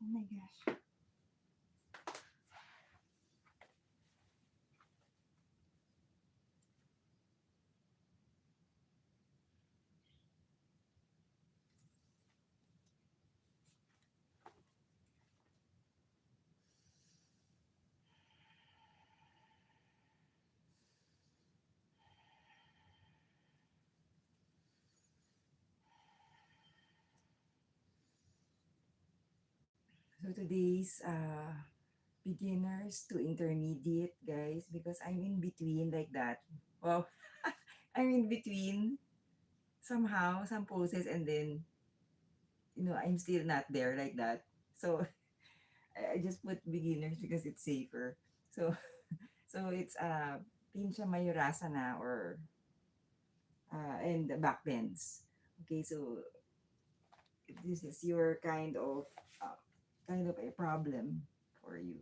Oh my gosh. So today's beginners to intermediate, guys, because I'm in between like that. Well, I'm in between somehow some poses, and then I'm still not there like that. So I just put beginners because it's safer. So so it's pincha mayurasana or and the back bends. Okay, so if this is your uh, kind of a problem for you,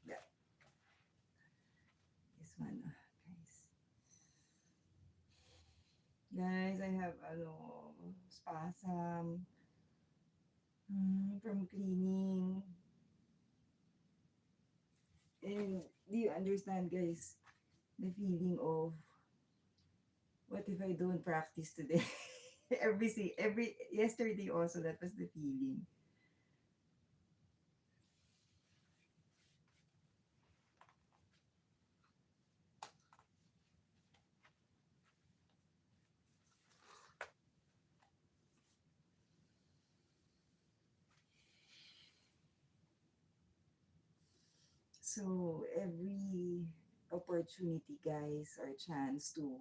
yeah, this one, guys, I have spasm from cleaning. And do you understand, guys, the feeling of what if I don't practice today? Every yesterday also that was the feeling. So every opportunity, guys, or chance to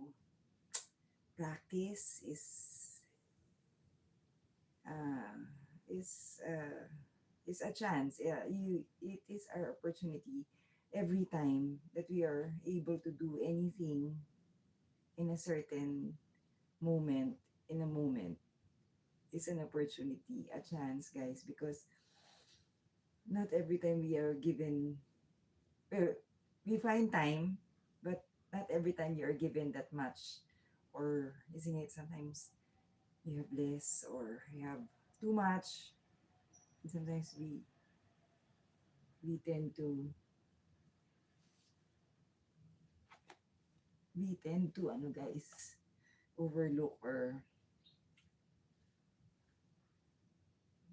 practice uh, is uh, is a chance. Yeah, it is our opportunity every time that we are able to do anything in a certain moment, in a moment. It's an opportunity, a chance, guys, because not every time we are given, well, we find time, but not every time you are given that much. Or isn't it sometimes you have less or you have too much? And sometimes we tend to ano guys, overlook or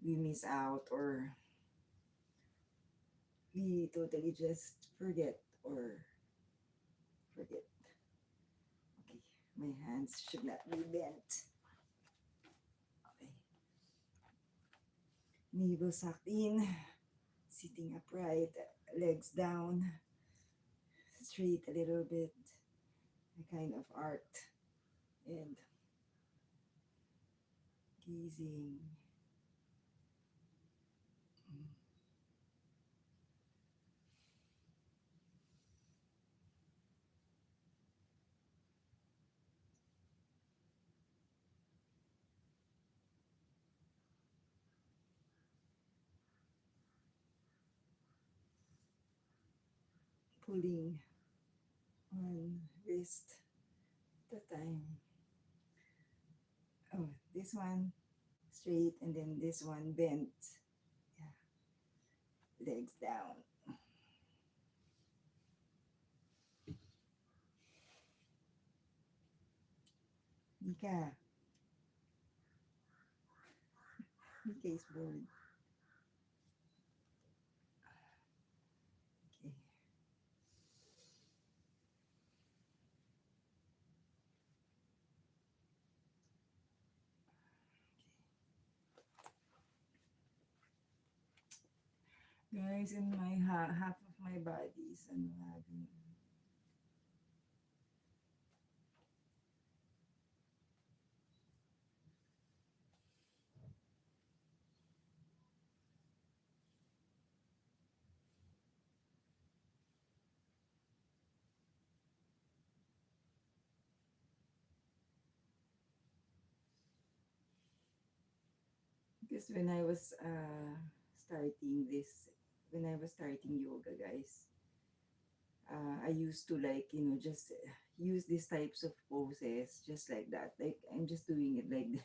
we miss out or we totally just forget. Okay, my hands should not be bent. Okay, navel sucked in, sitting upright, legs down, straight a little bit, a kind of art, and gazing, pulling one wrist at a time. Oh, this one straight and then this one bent. Yeah, legs down. Nika, Nika is bored. Okay. Guys, in my half of my body is having. Because starting this, when I was starting yoga, guys, I used to just use these types of poses just like that. Like I'm just doing it like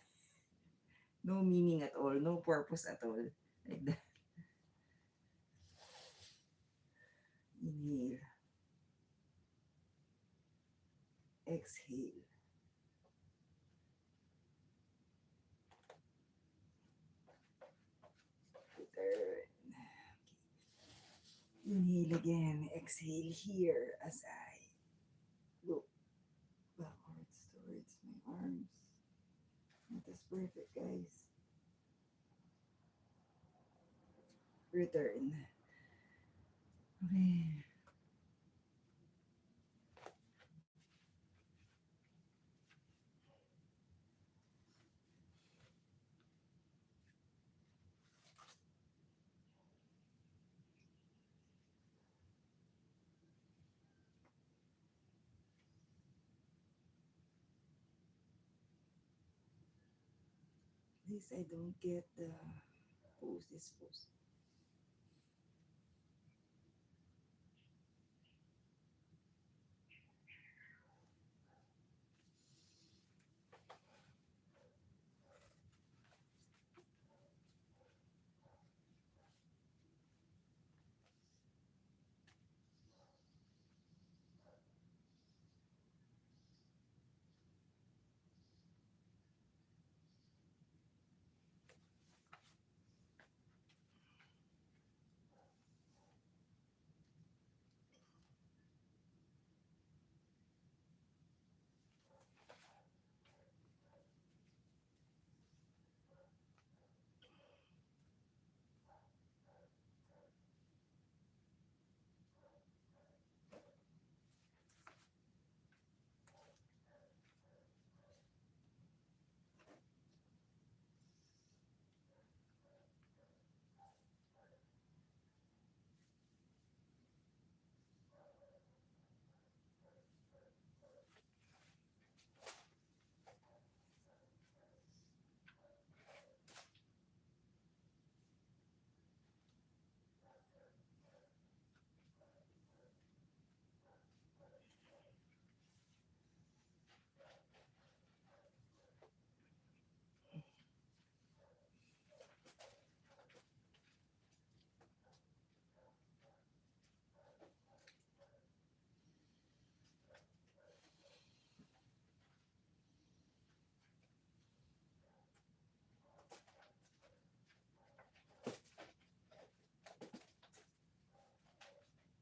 no meaning at all, no purpose at all, like that. Inhale, exhale. Return. Inhale again, exhale here as I look backwards towards my arms. That is perfect, guys. Return. Okay. This I don't get the pose, this pose.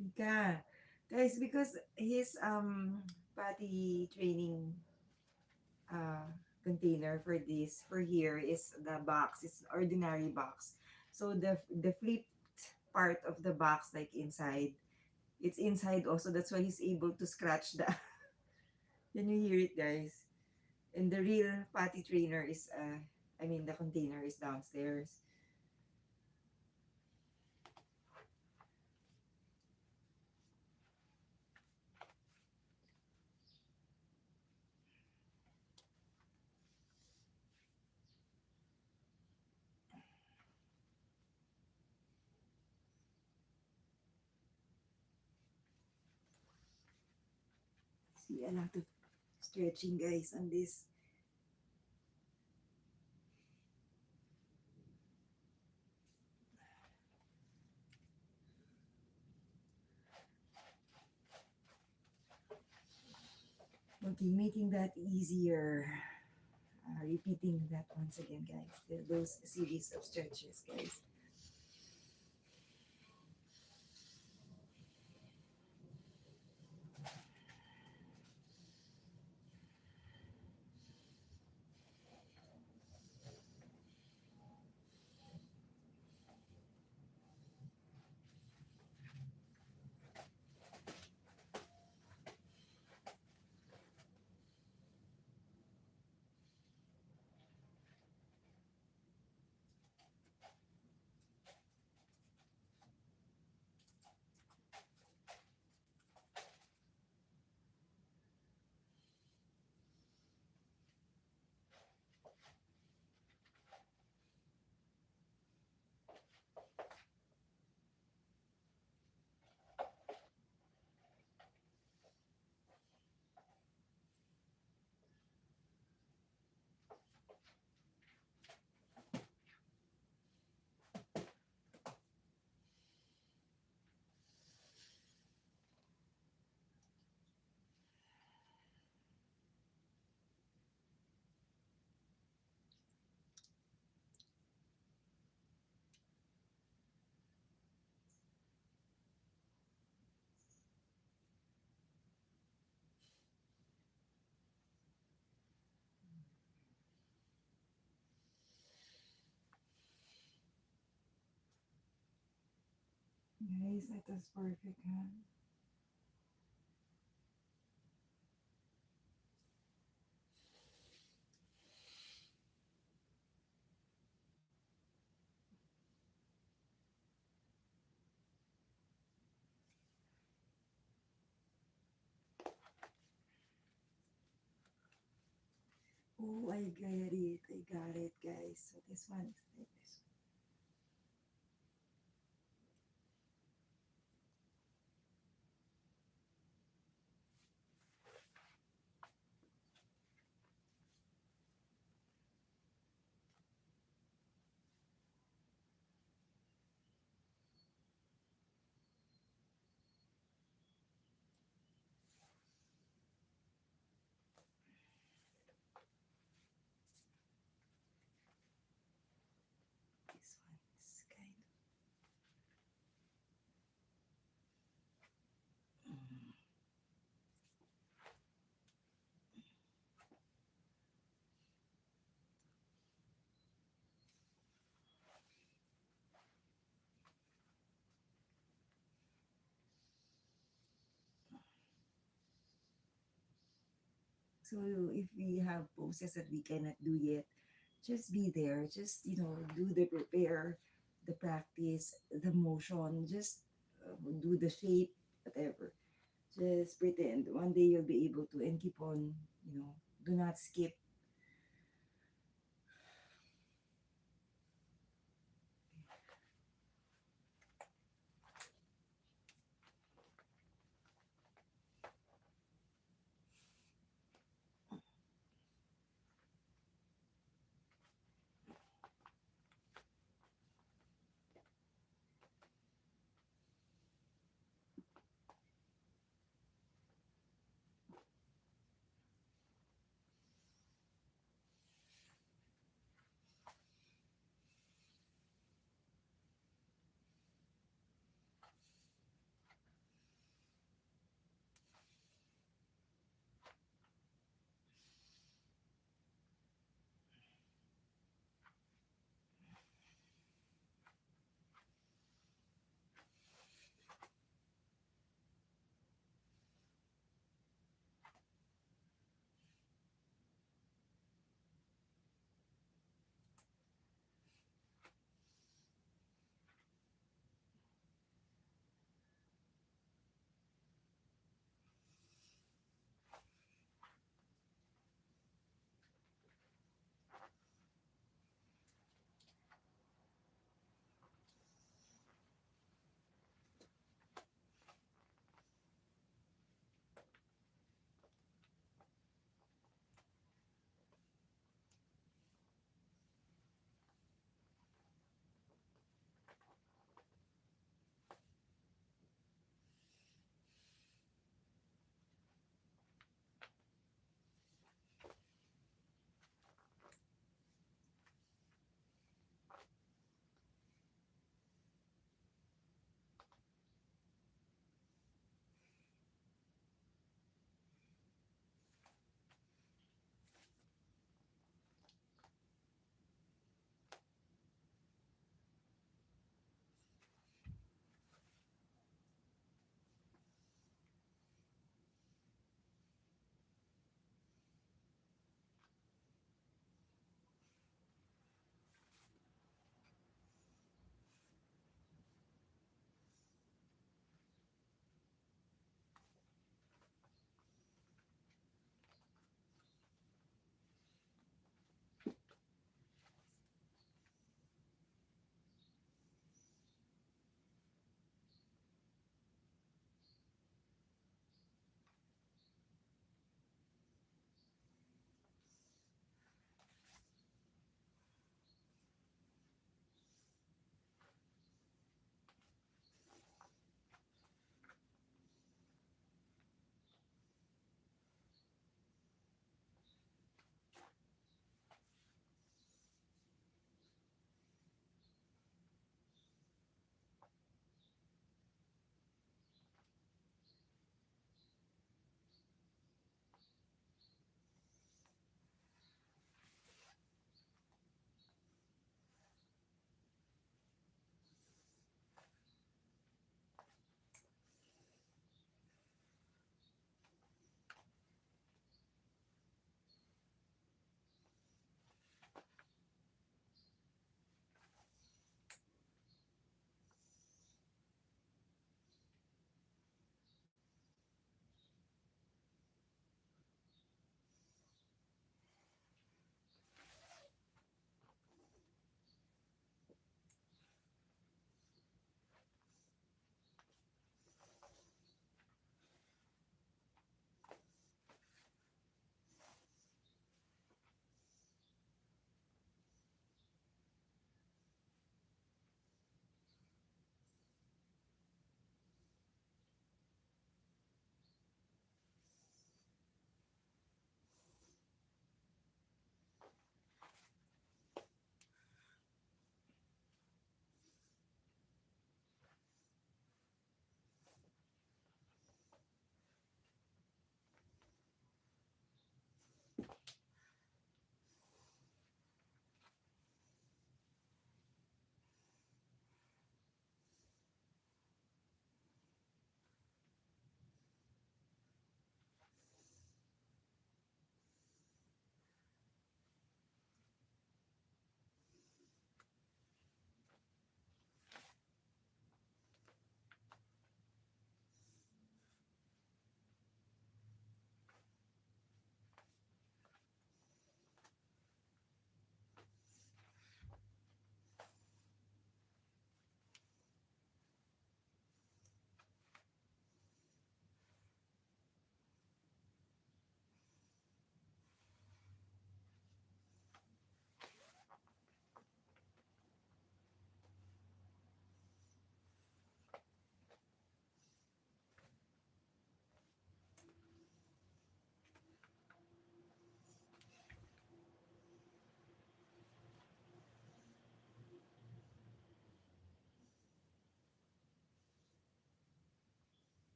Mika. Guys, because his potty training uh container for this for here is the box. It's ordinary box. So the flipped part of the box like inside, it's inside also. That's why he's able to scratch the can you hear it, guys? And the real potty trainer is I mean the container is downstairs. See a lot of stretching, guys, on this. Okay, making that easier. Repeating that once again, guys. Those series of stretches, guys. Guys, that was perfect, huh? Oh, I get it. I got it, guys. So this one is like this. This one is kind of. So if we have poses that we cannot do yet, just be there. Just do the prepare, the practice, the motion. Just do the shape, whatever. Just pretend. One day you'll be able to and keep on. Do not skip.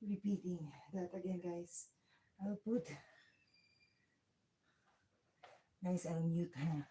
Repeating that again, guys. I'll put guys, I'll mute, huh?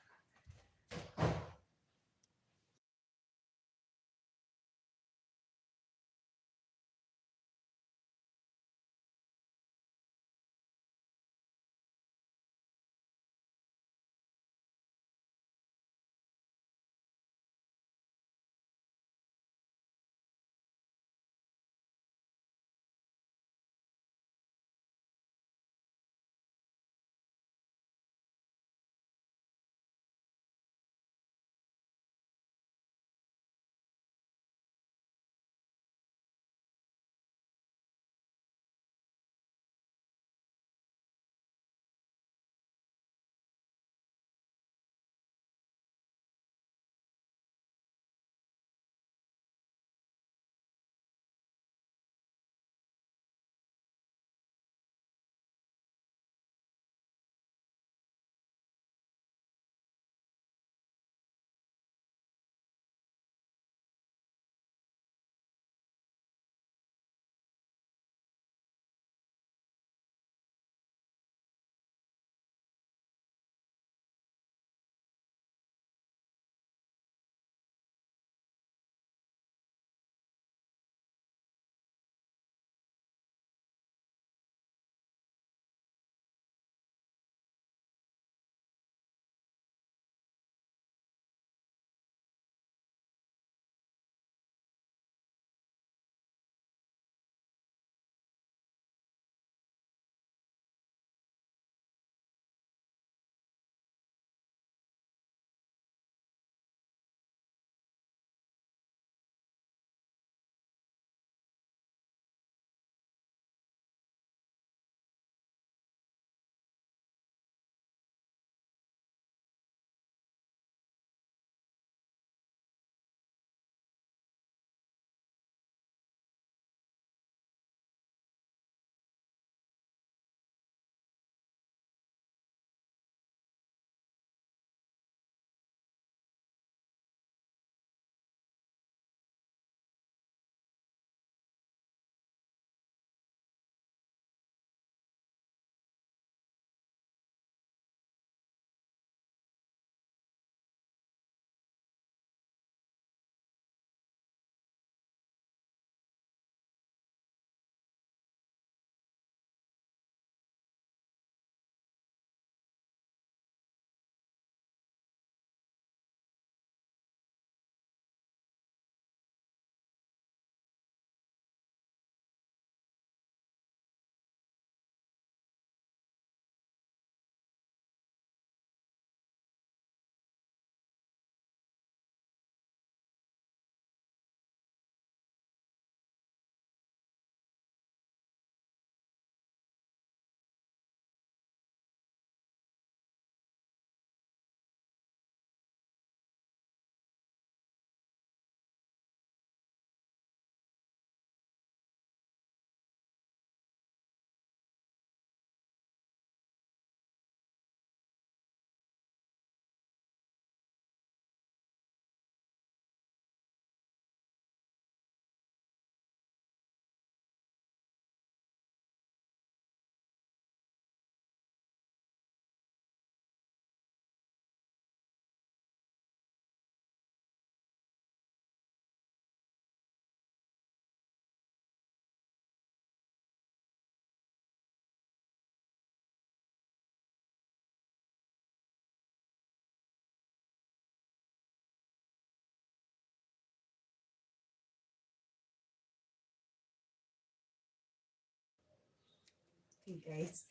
Okay, guys.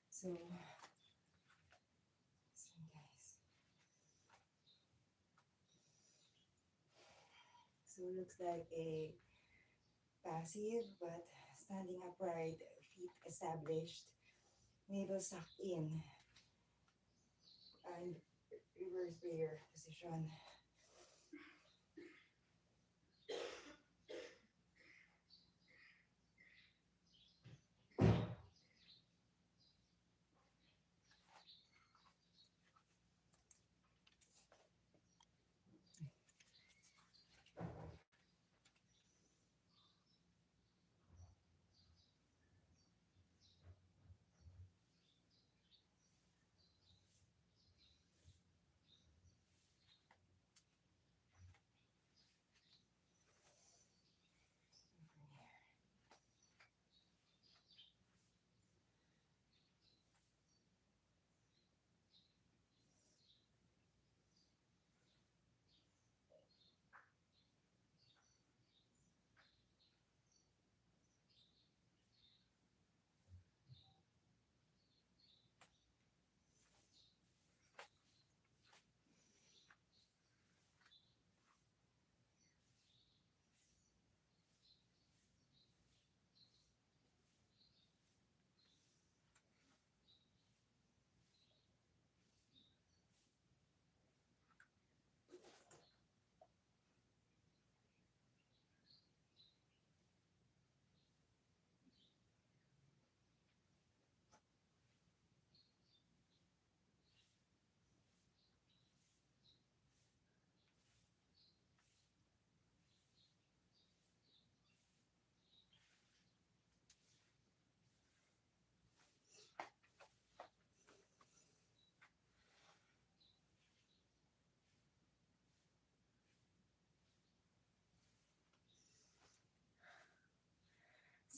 So, guys. So looks like a passive but standing upright, feet established, navel sucked in, and reverse prayer position.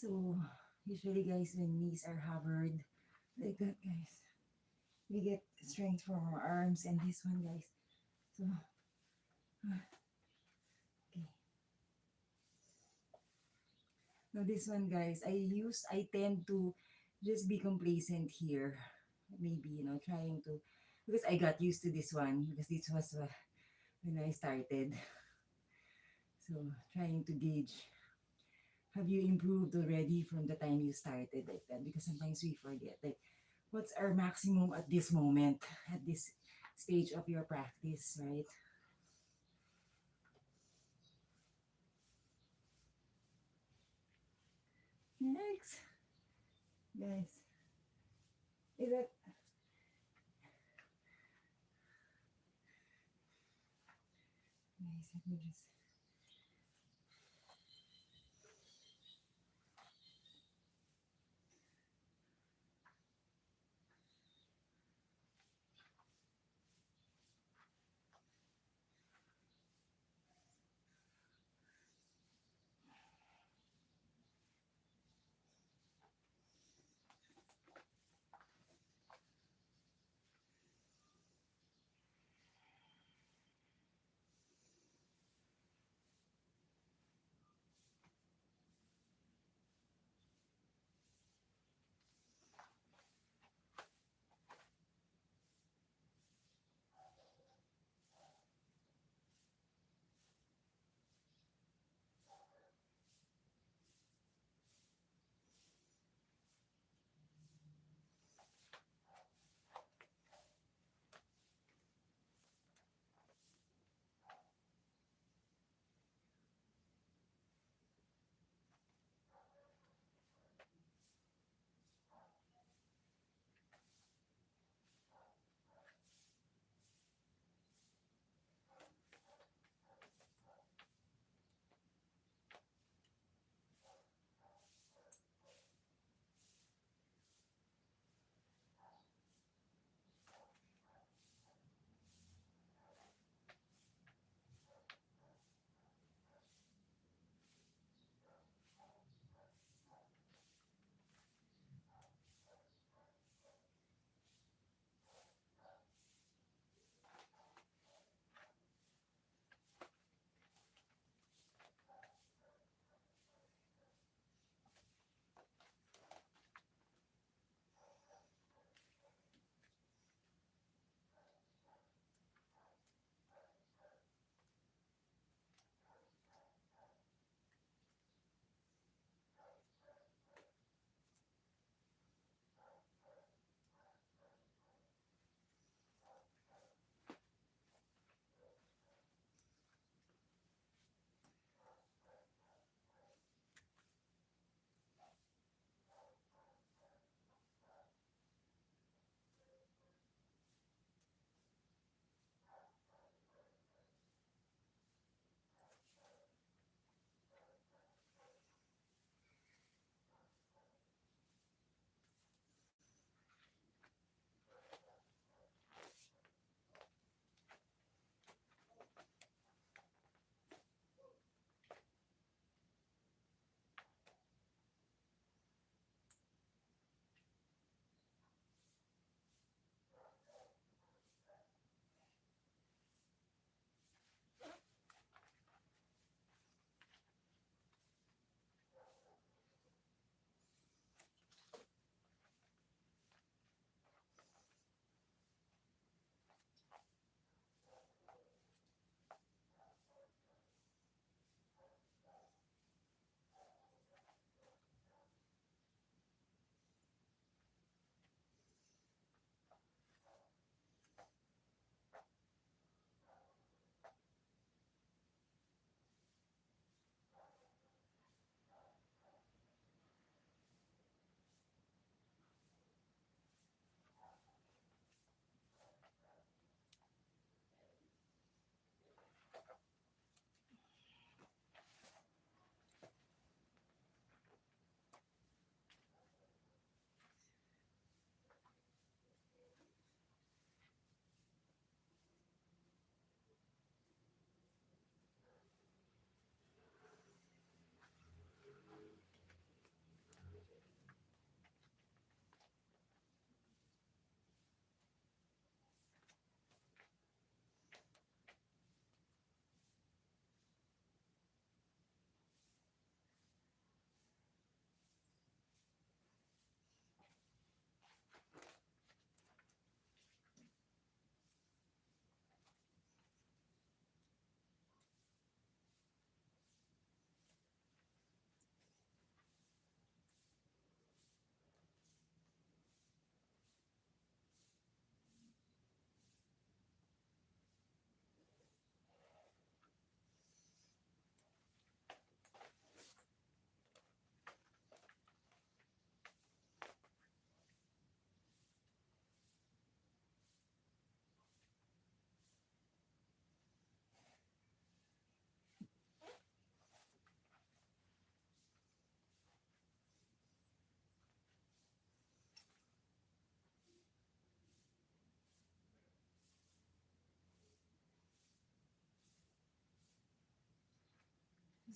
So usually, guys, when knees are hovered like that, guys, we get strength from our arms, and this one, guys. So okay. Now this one, guys, I tend to just be complacent here. Maybe, trying to, because I got used to this one, because this was when I started. So trying to gauge, have you improved already from the time you started like that? Because sometimes we forget, like, what's our maximum at this moment, at this stage of your practice, right? Next, guys, is that, guys, let me just,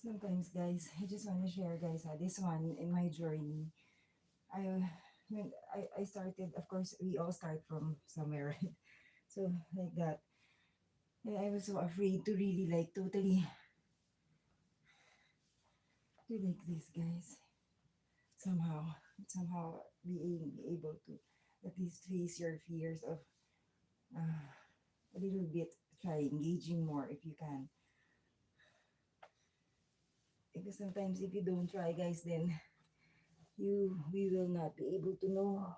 Sometimes, guys, I just want to share, guys, this one in my journey. I started, of course, we all start from somewhere, right? So, like that. And I was so afraid to really, like, totally do like this, guys. Somehow, somehow being able to at least face your fears of uh, a little bit, try engaging more if you can. Because sometimes if you don't try, guys, then we will not be able to know.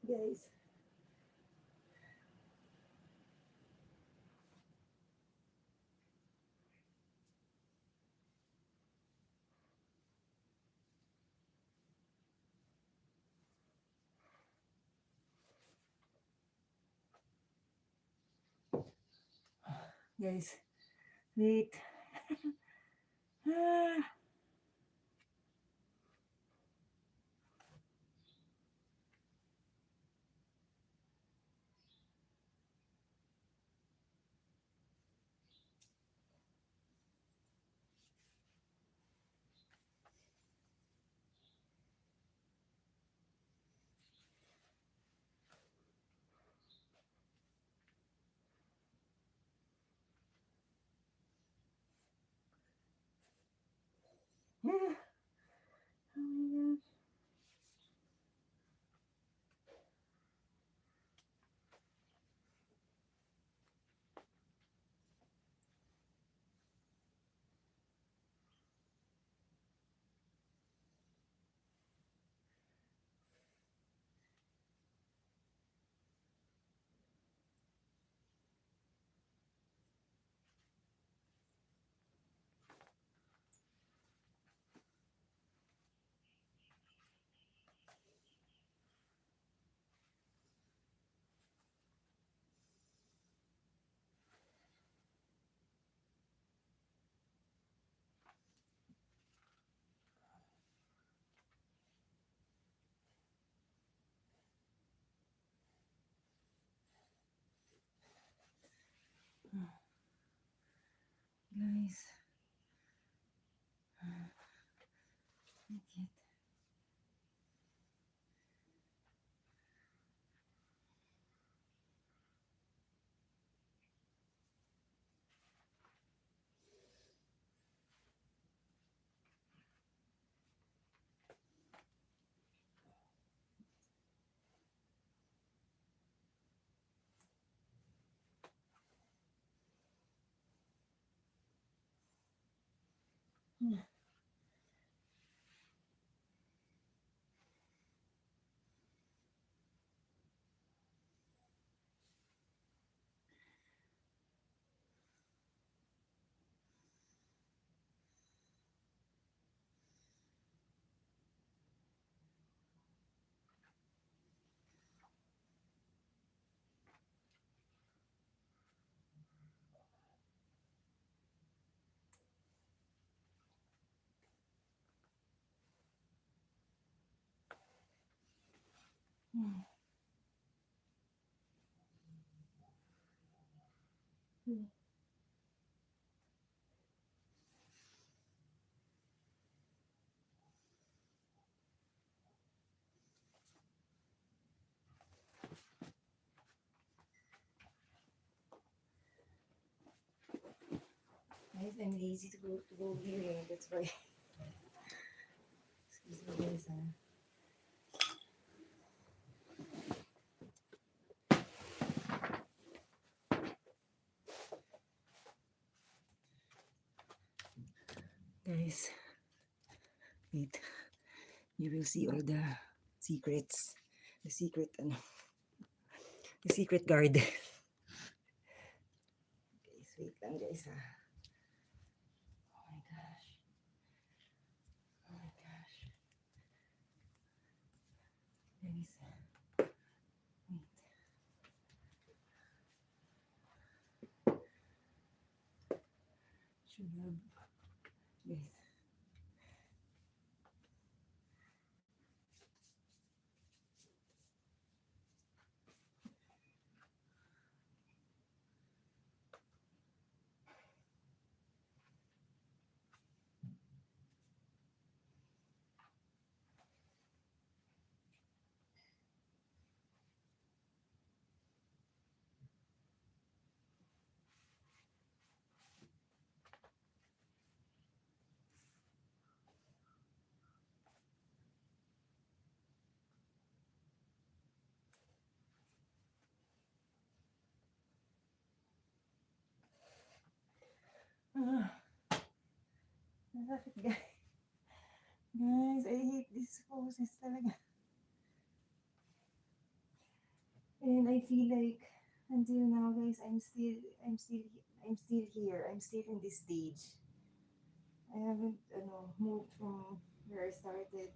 guys. Guys, wait. Ah, ah, oh my guys, not yet. Guys, I'm lazy to go here. That's why. Excuse me, guys. Guys, wait. You will see all the secrets. The secret, ano, the secret garden. Guys, wait lang guys ha. Oh my gosh. Oh my gosh. Guys, wait. Should have. Guys. Ah, nasakit guys. Guys, I hate this poses talaga. And I feel like until now, guys, I'm still here. I'm still in this stage. I haven't, moved from where I started.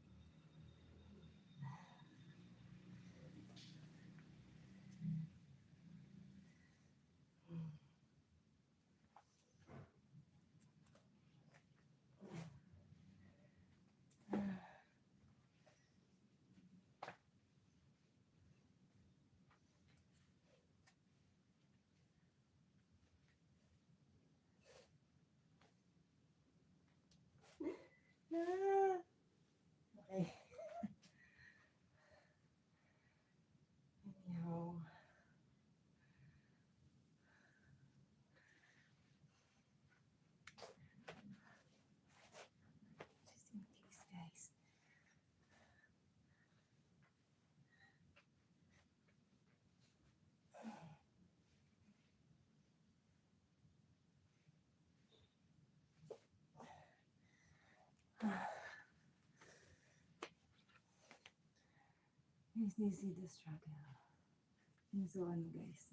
Ah, okay. Anyhow, just in case, guys. Guys, you see the struggle. And so on, guys.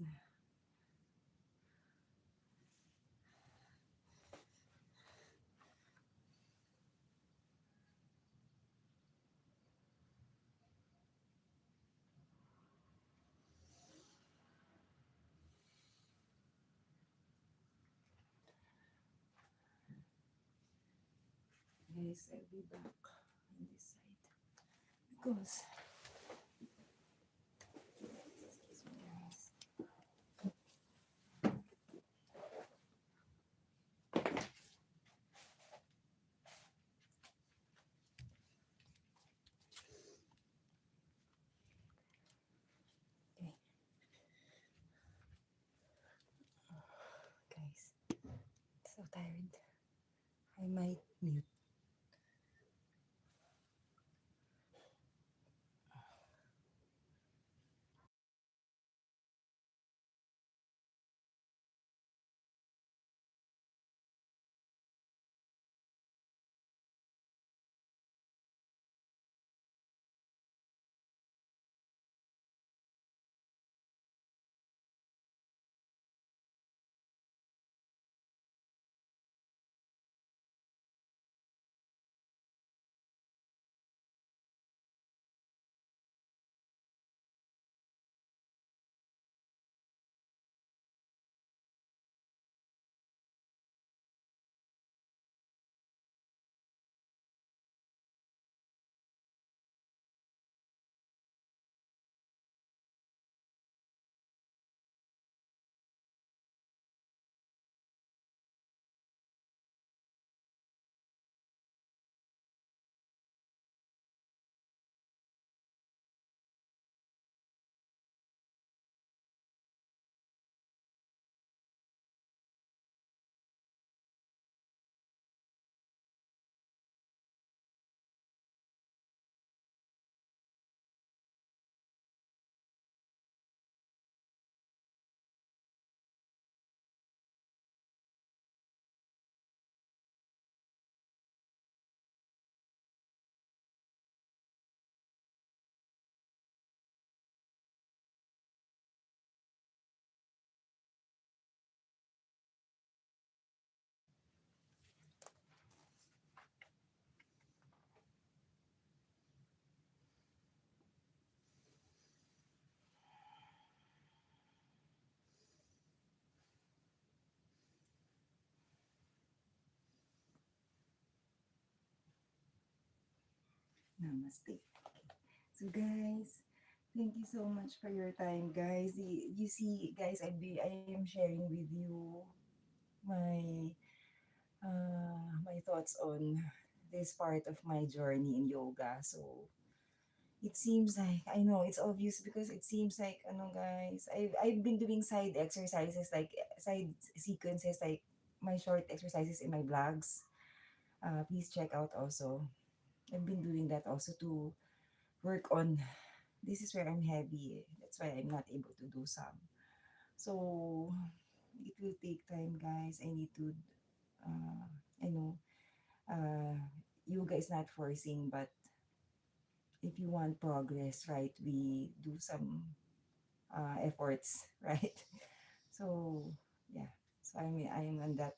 Guys, I'll be back on this side. Because, excuse me, guys. Okay, guys. So tired. I might mute. Namaste. So, guys, thank you so much for your time, guys. You see, guys, I am sharing with you my my thoughts on this part of my journey in yoga. So it seems like I know it's obvious because it seems like guys, I've been doing side exercises like side sequences like my short exercises in my vlogs. Please check out also. I've been doing that also to work on. This is where I'm heavy. That's why I'm not able to do some. So it will take time, guys. I need to. Uh, I know. Uh, Yoga is not forcing, but if you want progress, right, we do some efforts, right? So yeah, so I'm on that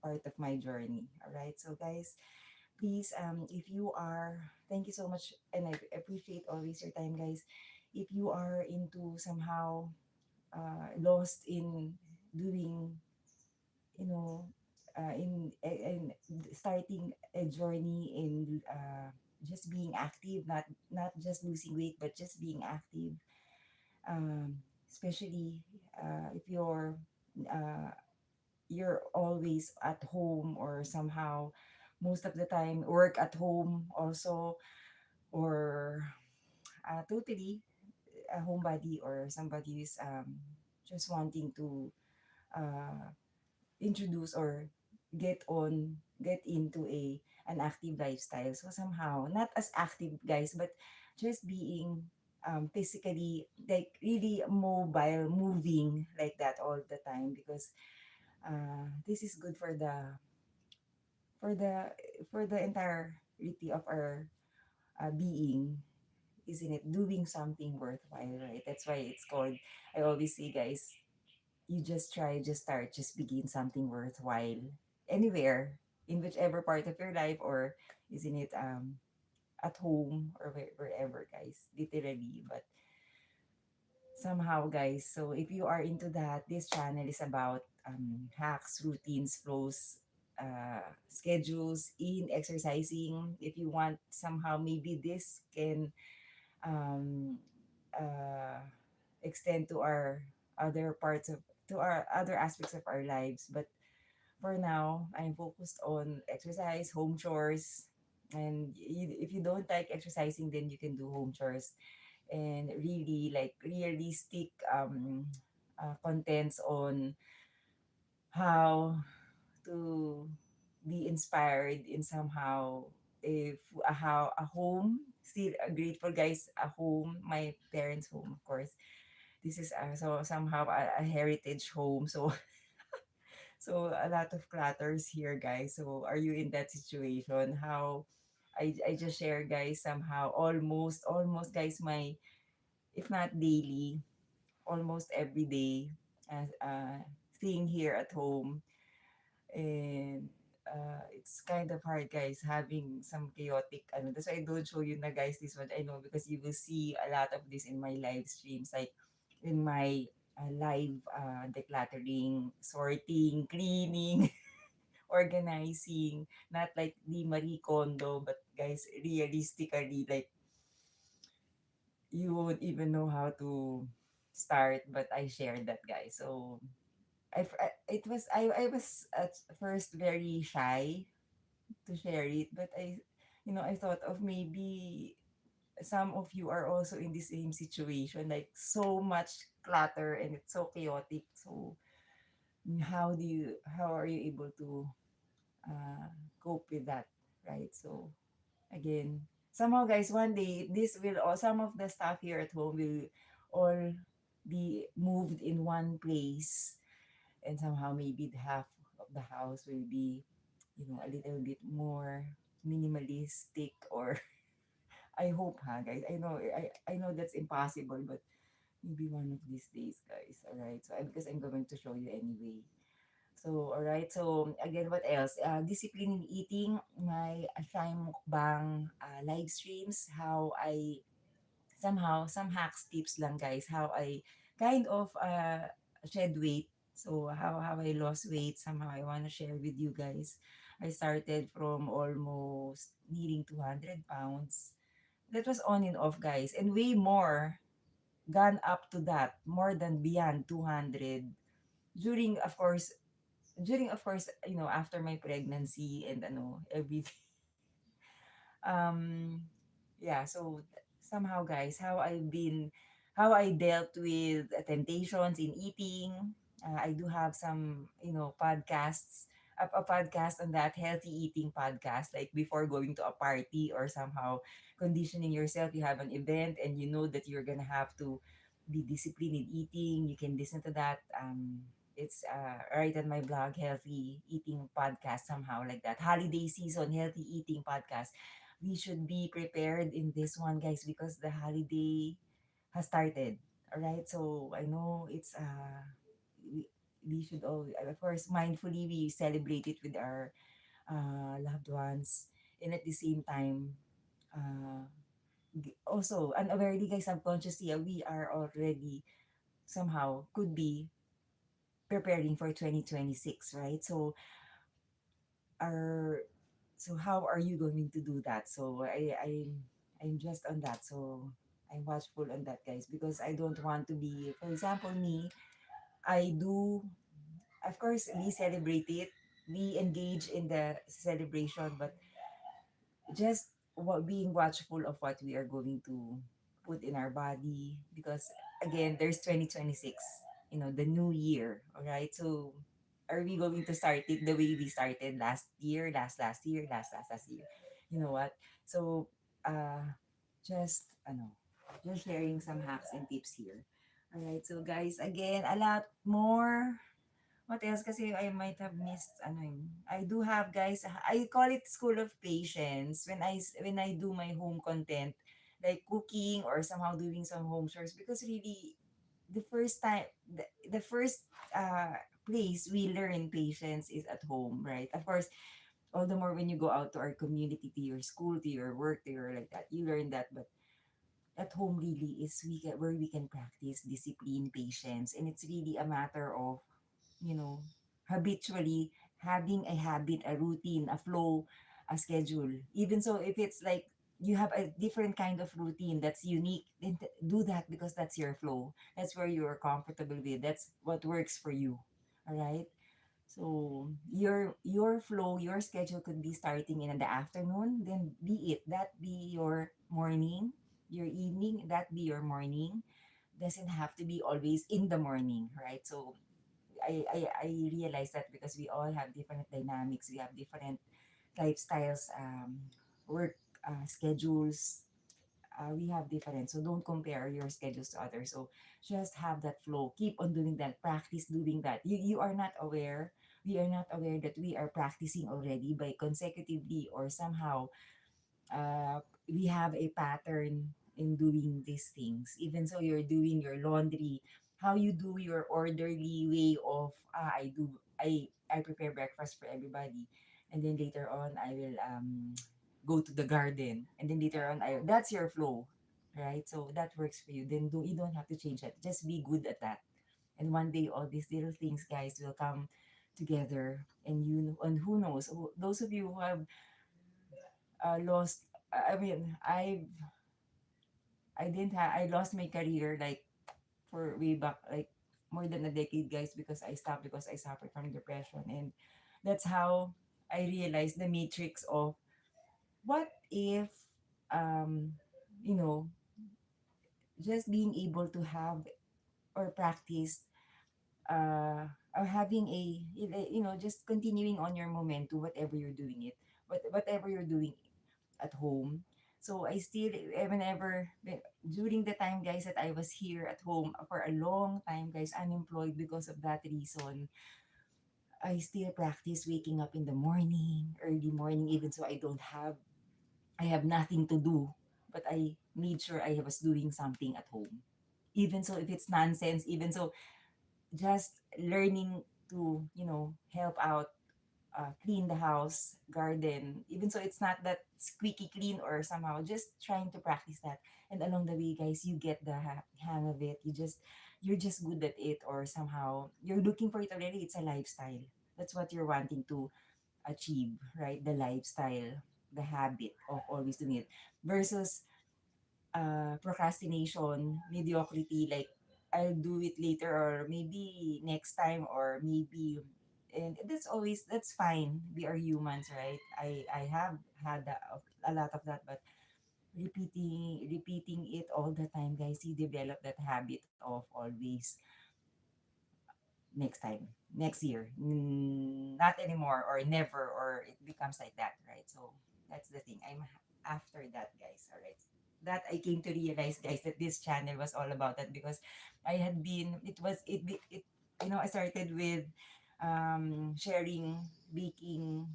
part of my journey. All right, so guys, please, if you are, thank you so much, and I appreciate always your time, guys. If you are into somehow lost in doing, you know, in starting a journey in just being active, not just losing weight, but just being active. Especially if uh, you're always at home, or somehow most of the time work at home also, or totally a homebody, or somebody who's just wanting to uh, introduce or get into a an active lifestyle. So somehow not as active, guys, but just being physically, like really mobile, moving like that all the time, because this is good for the for the entirety of our being, isn't it? Doing something worthwhile, right? That's why it's called, I always say, guys, you just try, just start, just begin something worthwhile anywhere, in whichever part of your life, or isn't it at home, or wherever, guys, literally. But somehow, guys, so if you are into that, this channel is about hacks, routines, flows, schedules in exercising. If you want, somehow maybe this can um, uh, extend to our other parts of to our other aspects of our lives. But for now, I'm focused on exercise, home chores, and if you don't like exercising, then you can do home chores, and really like realistic contents on how to be inspired in somehow, if how a home, still grateful, guys, a home, my parents' home, of course. This is so somehow a heritage home. So so a lot of clutters here, guys. So are you in that situation? How I just share, guys, somehow almost, guys, my, if not daily, almost every day, as staying here at home. And it's kind of hard, guys, having some chaotic ano. That's why I don't show you na, guys, this one. I know, because you will see a lot of this in my live streams, like in my live decluttering, sorting, cleaning, organizing. Not like the Marie Kondo, but guys, realistically, like you won't even know how to start. But I shared that, guys. So I was at first very shy to share it, but I thought of, maybe some of you are also in the same situation, like so much clutter and it's so chaotic. So how are you able to uh, cope with that, right? So again, somehow, guys, one day this will all, some of the stuff here at home will all be moved in one place, and somehow maybe the half of the house will be, a little bit more minimalistic, or I hope, guys. I know that's impossible, but maybe one of these days, guys. All right. So because I'm going to show you anyway. So, all right. So, again, what else? Discipline in eating, my Shy Mukbang live streams, how I somehow, some hacks, tips lang, guys, how I kind of shed weight. So, how I lost weight, somehow I want to share with you guys. I started from almost needing 200 pounds. That was on and off, guys, and way more gone up to that, more than beyond 200 during, of course, after my pregnancy, and everything. um yeah, so somehow, guys, how I dealt with temptations in eating. I do have some, podcasts, a podcast on that, healthy eating podcast, like before going to a party, or somehow conditioning yourself, you have an event and you know that you're gonna have to be disciplined in eating. You can listen to that. It's right on my blog, healthy eating podcast, somehow like that, holiday season healthy eating podcast. We should be prepared in this one, guys, because the holiday has started. right? So I know it's we, we should all, of course, mindfully we celebrate it with our loved ones, and at the same time, uh, also unawarely, guys, subconsciously, we are already somehow could be preparing for 2026, right? So are how are you going to do that? So I'm just on that. So I'm watchful on that, guys, because I don't want to be, for example, me, I do, of course, we celebrate it, we engage in the celebration, but just what being watchful of what we are going to put in our body, because again, there's 2026, the new year. All right, so are we going to start it the way we started last year, last year, last year? You know what? So uh just just sharing some hacks and tips here. All right, so guys, again, a lot more. What else? Kasi I might have missed, I do have, guys, I call it School of Patience when I do my home content, like cooking or somehow doing some home chores, because really, the first time, the first place we learn patience is at home, right? Of course, all the more when you go out to our community, to your school, to your work, to your like that, you learn that, but at home really is where we can practice discipline, patience, and it's really a matter of, you know, habitually having a habit, a routine, a flow, a schedule. Even so, if it's like you have a different kind of routine that's unique, then do that, because that's your flow. That's where you're comfortable with. That's what works for you. All right. So your flow, your schedule could be starting in the afternoon, then be it that be your morning, your evening, that be your morning. Doesn't have to be always in the morning, right? So I realize that because we all have different dynamics, we have different lifestyles, work schedules. We have different, so don't compare your schedules to others. So just have that flow. Keep on doing that. Practice doing that. You are not aware. We are not aware that we are practicing already by consecutively or somehow we have a pattern in doing these things. Even so, you're doing your laundry, how you do your orderly way of I prepare breakfast for everybody, and then later on I will go to the garden, and then later on I that's your flow, right? So that works for you. Then you don't have to change that. Just be good at that, and one day all these little things, guys, will come together, and and who knows, those of you who have lost, I mean, I didn't have I lost my career like for way back, like more than a decade, guys, because I stopped because I suffered from depression. And that's how I realized the matrix of what if um you know just being able to have or practice or having just continuing on your momentum, whatever you're doing it, whatever you're doing at home. So I still, during the time, guys, that I was here at home for a long time, guys, unemployed, because of that reason, I still practice waking up in the morning, early morning, even so I have nothing to do, but I made sure I was doing something at home. Even so, if it's nonsense, even so, just learning to, help out, clean the house, garden, even so it's not that squeaky clean, or somehow just trying to practice that. And along the way, guys, you get the hang of it. You're just good at it, or somehow you're looking for it already. It's a lifestyle. That's what you're wanting to achieve, right? The lifestyle, the habit of always doing it, versus procrastination, mediocrity, like I'll do it later, or maybe next time, or maybe, and that's fine. We are humans, right? I have had a lot of that, but repeating it all the time, guys, you develop that habit of always next time, next year, not anymore, or never, or it becomes like that, right? So that's the thing. I'm after that, guys. All right. That I came to realize, guys, that this channel was all about that, because I had been, I started with sharing baking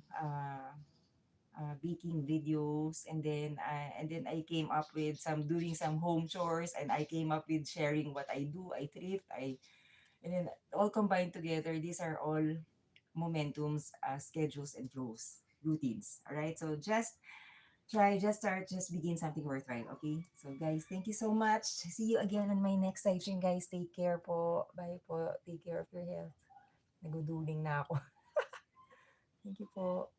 baking videos, and then I came up with some doing some home chores, and I came up with sharing what I do. I thrift, I and then all combined together. These are all momentums, schedules, and flows, routines. All right. So just start, just begin something worthwhile. Okay. So guys, thank you so much. See you again on my next session, guys. Take care po. Bye po. Take care of your health. Naguduling na ako. Thank you po.